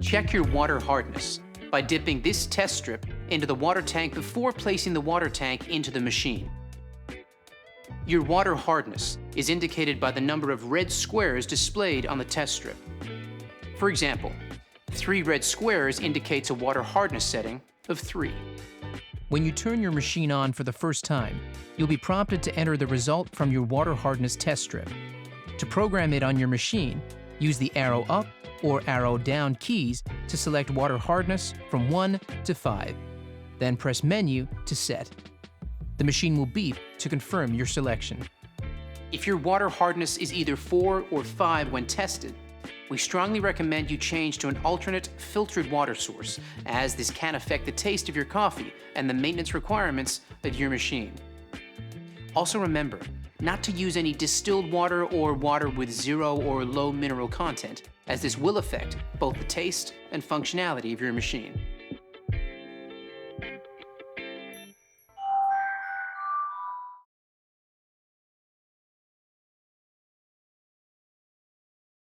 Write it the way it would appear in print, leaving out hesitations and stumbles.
Check your water hardness by dipping this test strip into the water tank before placing the water tank into the machine. Your water hardness is indicated by the number of red squares displayed on the test strip. For example, 3 red squares indicates a water hardness setting of 3. When you turn your machine on for the first time, you'll be prompted to enter the result from your water hardness test strip. To program it on your machine, use the arrow up or arrow down keys to select water hardness from 1 to 5. Then press Menu to set. The machine will beep to confirm your selection. If your water hardness is either 4 or 5 when tested, we strongly recommend you change to an alternate filtered water source, as this can affect the taste of your coffee and the maintenance requirements of your machine. Also remember not to use any distilled water or water with 0 or low mineral content, as this will affect both the taste and functionality of your machine.